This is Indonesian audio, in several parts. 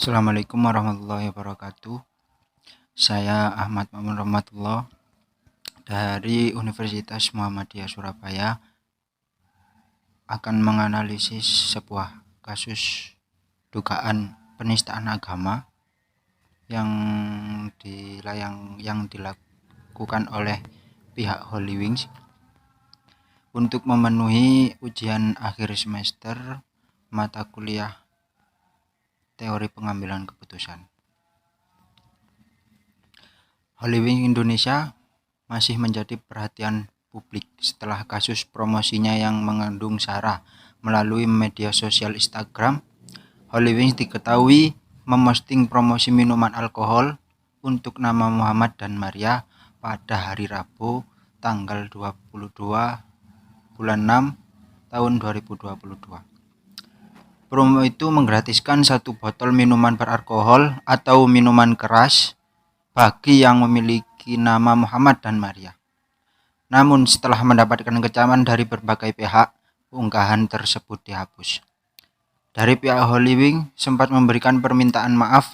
Assalamualaikum warahmatullahi wabarakatuh. Saya Ahmad Mamun Rahmatullah dari Universitas Muhammadiyah Surabaya akan menganalisis sebuah kasus dugaan penistaan agama yang dilakukan oleh pihak Holy Wings untuk memenuhi ujian akhir semester mata kuliah teori pengambilan keputusan. Holy Wings Indonesia masih menjadi perhatian publik setelah kasus promosinya yang mengandung sara melalui media sosial Instagram. Holy Wings diketahui memposting promosi minuman alkohol untuk nama Muhammad dan Maria pada hari Rabu tanggal 22 bulan 6 tahun 2022. Promo itu menggratiskan 1 botol minuman beralkohol atau minuman keras bagi yang memiliki nama Muhammad dan Maria. Namun setelah mendapatkan kecaman dari berbagai pihak, unggahan tersebut dihapus. Dari pihak Holy Wings sempat memberikan permintaan maaf.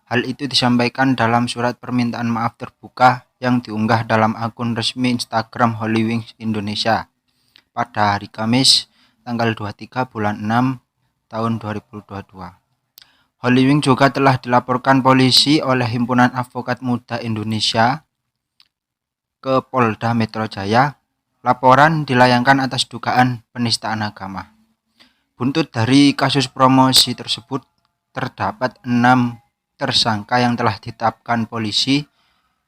Hal itu disampaikan dalam surat permintaan maaf terbuka yang diunggah dalam akun resmi Instagram Holy Wings Indonesia pada hari Kamis tanggal 23 bulan 6 tahun 2022. Holy Wings juga telah dilaporkan polisi oleh Himpunan Advokat Muda Indonesia ke Polda Metro Jaya. Laporan dilayangkan atas dugaan penistaan agama. Buntut dari kasus promosi tersebut, terdapat 6 tersangka yang telah ditetapkan polisi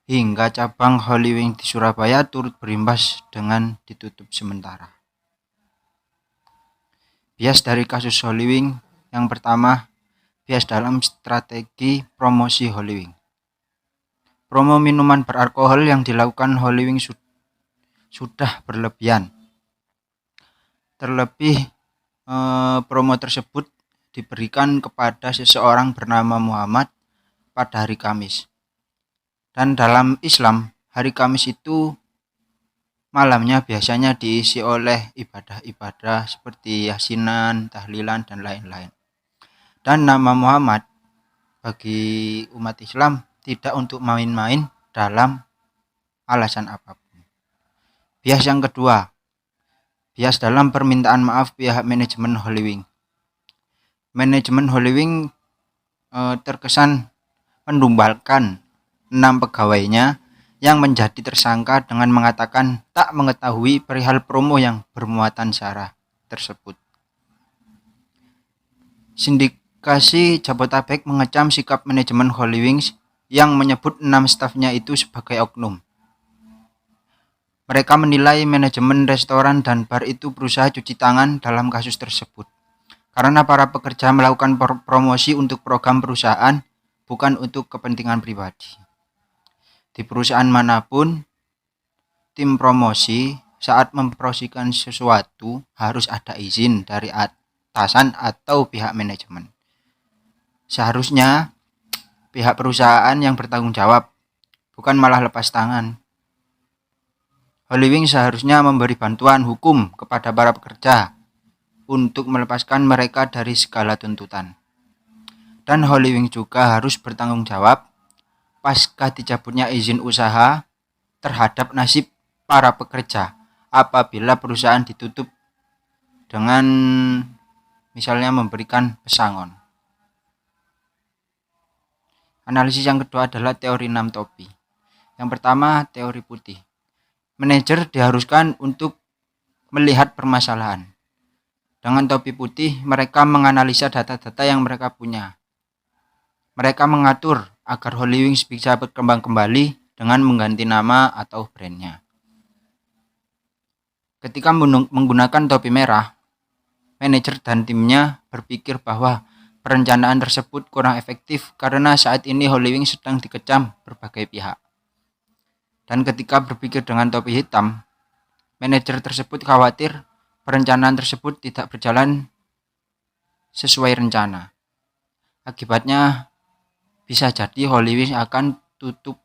hingga cabang Holy Wings di Surabaya turut berimbas dengan ditutup sementara. Bias dari kasus Holy Wings yang pertama, bias dalam strategi promosi Holy Wings. Promo minuman beralkohol yang dilakukan Holy Wings sudah berlebihan. Terlebih promo tersebut diberikan kepada seseorang bernama Muhammad pada hari Kamis. Dan dalam Islam, hari Kamis itu malamnya biasanya diisi oleh ibadah-ibadah seperti yasinan, tahlilan, dan lain-lain. Dan nama Muhammad bagi umat Islam tidak untuk main-main dalam alasan apapun. Bias yang kedua, bias dalam permintaan maaf pihak manajemen Holy Wings. Manajemen Holy Wings terkesan mendumbalkan 6 pegawainya yang menjadi tersangka dengan mengatakan tak mengetahui perihal promo yang bermuatan sara tersebut. Sindikasi Jabotabek mengecam sikap manajemen Holy Wings yang menyebut 6 stafnya itu sebagai oknum. Mereka menilai manajemen restoran dan bar itu berusaha cuci tangan dalam kasus tersebut, karena para pekerja melakukan promosi untuk program perusahaan, bukan untuk kepentingan pribadi. Di perusahaan manapun, tim promosi saat mempromosikan sesuatu harus ada izin dari atasan atau pihak manajemen. Seharusnya pihak perusahaan yang bertanggung jawab, bukan malah lepas tangan. Holy Wings seharusnya memberi bantuan hukum kepada para pekerja untuk melepaskan mereka dari segala tuntutan. Dan Holy Wings juga harus bertanggung jawab pasca dicabutnya izin usaha terhadap nasib para pekerja apabila perusahaan ditutup dengan misalnya memberikan pesangon. Analisis yang kedua adalah teori 6 topi. Yang pertama, teori putih. Manajer diharuskan untuk melihat permasalahan. Dengan topi putih, mereka menganalisa data-data yang mereka punya. Mereka mengatur agar Holy Wings bisa berkembang kembali dengan mengganti nama atau brandnya. Ketika menggunakan topi merah, manajer dan timnya berpikir bahwa perencanaan tersebut kurang efektif karena saat ini Holy Wings sedang dikecam berbagai pihak. Dan ketika berpikir dengan topi hitam, manajer tersebut khawatir perencanaan tersebut tidak berjalan sesuai rencana. Akibatnya bisa jadi Holy Wings akan tutup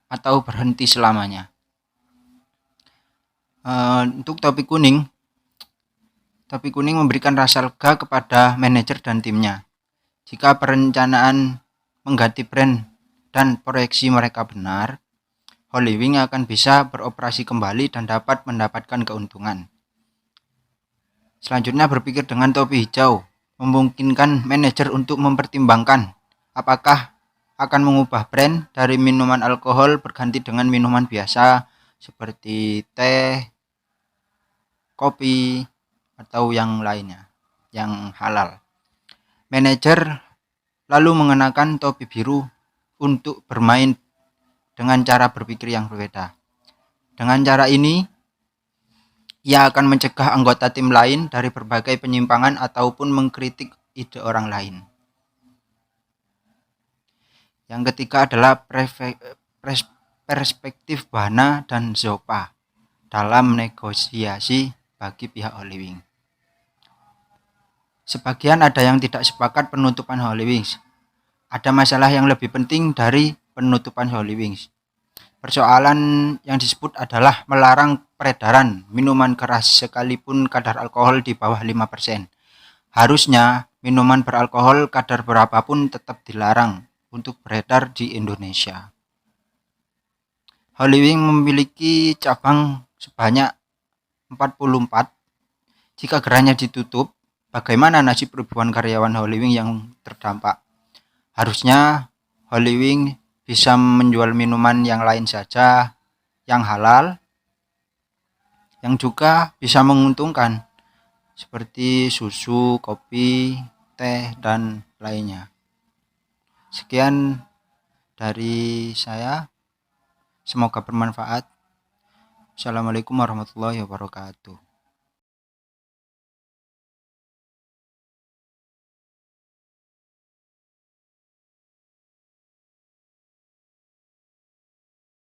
atau berhenti selamanya. Untuk topi kuning memberikan rasa lega kepada manajer dan timnya. Jika perencanaan mengganti brand dan proyeksi mereka benar, Holywing akan bisa beroperasi kembali dan dapat mendapatkan keuntungan. Selanjutnya, berpikir dengan topi hijau memungkinkan manajer untuk mempertimbangkan apakah akan mengubah brand dari minuman alkohol berganti dengan minuman biasa seperti teh, kopi, atau yang lainnya yang halal. Manajer lalu mengenakan topi biru untuk bermain dengan cara berpikir yang berbeda. Dengan cara ini, ia akan mencegah anggota tim lain dari berbagai penyimpangan ataupun mengkritik ide orang lain. Yang ketiga adalah perspektif Bahana dan Zopa dalam negosiasi bagi pihak Holywing. Sebagian ada yang tidak sepakat penutupan Holywing. Ada masalah yang lebih penting dari penutupan Holywing. Persoalan yang disebut adalah melarang peredaran minuman keras sekalipun kadar alkohol di bawah 5%. Harusnya minuman beralkohol kadar berapapun tetap dilarang untuk beredar di Indonesia. Holywing memiliki cabang sebanyak 44. Jika gerainya ditutup, bagaimana nasib ribuan karyawan Holywing yang terdampak? Harusnya Holywing bisa menjual minuman yang lain saja, yang halal, yang juga bisa menguntungkan, seperti susu, kopi, teh, dan lainnya. Sekian dari saya, semoga bermanfaat. Assalamualaikum warahmatullahi wabarakatuh.